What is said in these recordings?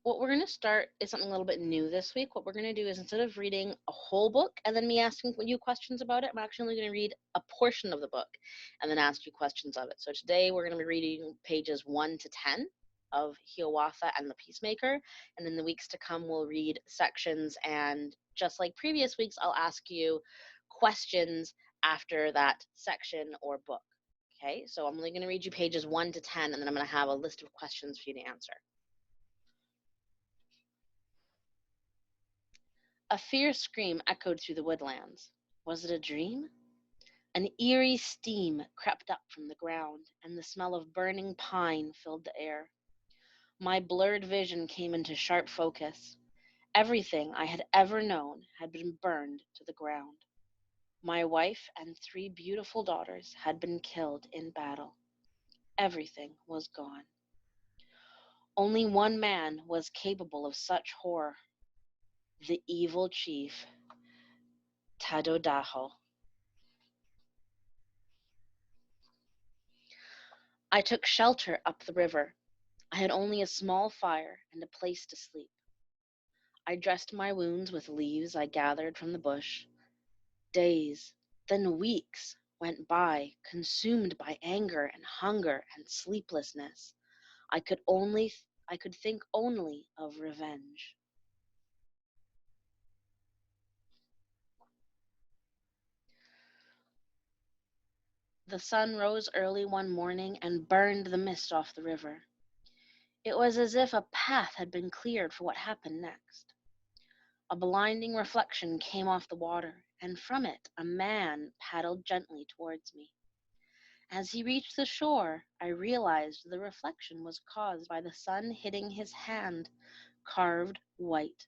what we're going to start is something a little bit new this week. What we're going to do is, instead of reading a whole book and then me asking you questions about it, I'm actually going to read a portion of the book and then ask you questions of it. So today we're going to be reading pages 1 to 10 of Hiawatha and the Peacemaker, and in the weeks to come we'll read sections, and just like previous weeks, I'll ask you questions after that section or book. Okay, so I'm only going to read you pages 1 to 10, and then I'm going to have a list of questions for you to answer. A fierce scream echoed through the woodlands. Was it a dream? An eerie steam crept up from the ground, and the smell of burning pine filled the air. My blurred vision came into sharp focus. Everything I had ever known had been burned to the ground. My wife and 3 beautiful daughters had been killed in battle. Everything was gone. Only one man was capable of such horror: the evil chief, Tadodaho. I took shelter up the river. I had only a small fire and a place to sleep. I dressed my wounds with leaves I gathered from the bush. Days, then weeks, went by, consumed by anger and hunger and sleeplessness. I could think only of revenge. The sun rose early one morning and burned the mist off the river. It was as if a path had been cleared for what happened next. A blinding reflection came off the water, and from it a man paddled gently towards me. As he reached the shore, I realized the reflection was caused by the sun hitting his hand-carved white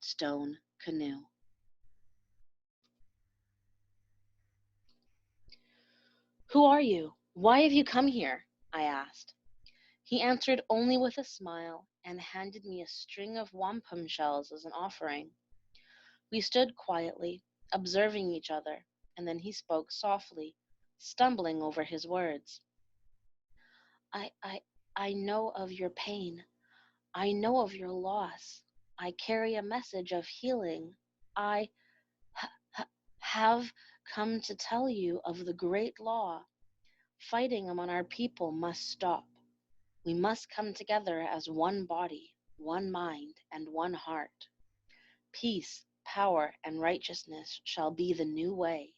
stone canoe. "Who are you? Why have you come here?" I asked. He answered only with a smile and handed me a string of wampum shells as an offering. We stood quietly, observing each other, and then he spoke softly, stumbling over his words. I, I, I know of your pain. I know of your loss. I carry a message of healing. I have come to tell you of the great law. Fighting among our people must stop. We must come together as one body, one mind, and one heart. Peace, power, and righteousness shall be the new way.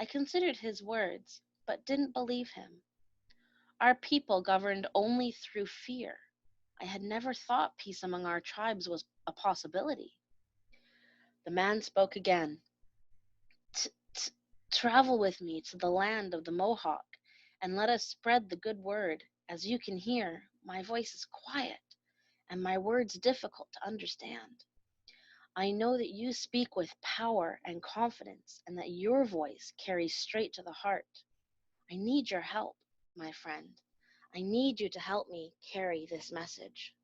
I considered his words, but didn't believe him. Our people governed only through fear. I had never thought peace among our tribes was a possibility. The man spoke again. Travel with me to the land of the Mohawk, and let us spread the good word. As you can hear, my voice is quiet, and my words difficult to understand. I know that you speak with power and confidence, and that your voice carries straight to the heart. I need your help, my friend. I need you to help me carry this message.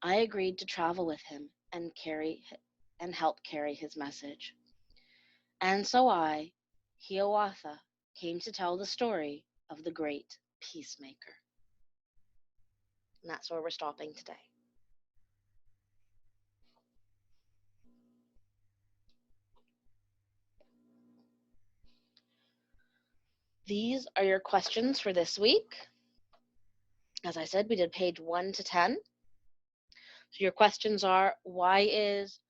I agreed to travel with him and help carry his message. And so I, Hiawatha, came to tell the story of the great Peacemaker. And that's where we're stopping today. These are your questions for this week. As I said, we did page 1 to 10. So your questions are: why is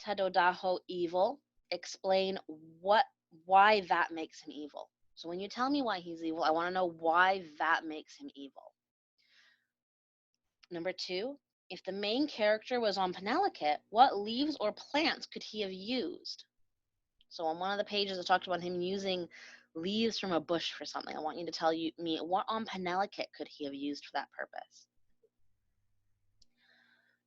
Tadodaho evil? Explain why that makes him evil. So when you tell me why he's evil, I want to know why that makes him evil. Number 2, if the main character was on Penelakut, what leaves or plants could he have used? So on one of the pages I talked about him using leaves from a bush for something. I want you to tell me what on Penelakut could he have used for that purpose.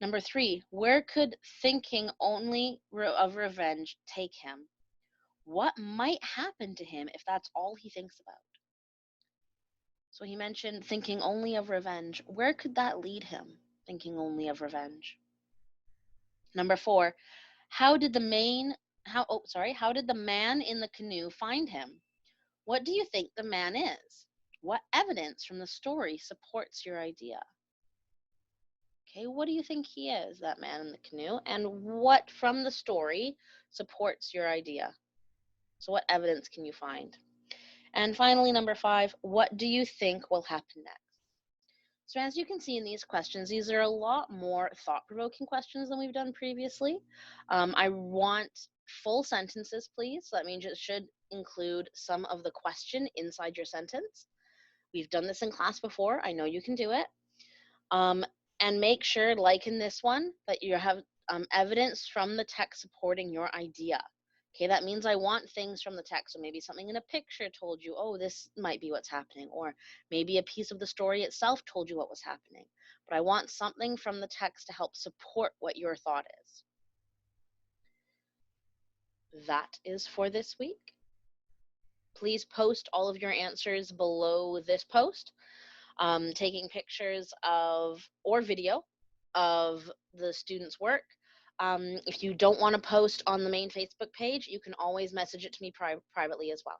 Number 3, where could thinking only of revenge take him? What might happen to him if that's all he thinks about? So he mentioned thinking only of revenge. Where could that lead him, thinking only of revenge? Number 4, how did the man in the canoe find him? What do you think the man is? What evidence from the story supports your idea? Okay, what do you think he is, that man in the canoe? And what from the story supports your idea? So what evidence can you find? And finally, number 5, what do you think will happen next? So as you can see in these questions, these are a lot more thought-provoking questions than we've done previously. I want full sentences, please. So that means it should include some of the question inside your sentence. We've done this in class before. I know you can do it. And make sure, like in this one, that you have evidence from the text supporting your idea. Okay, that means I want things from the text. So maybe something in a picture told you, oh, this might be what's happening. Or maybe a piece of the story itself told you what was happening. But I want something from the text to help support what your thought is. That is for this week. Please post all of your answers below this post, taking pictures of or video of the student's work. If you don't want to post on the main Facebook page, you can always message it to me privately as well.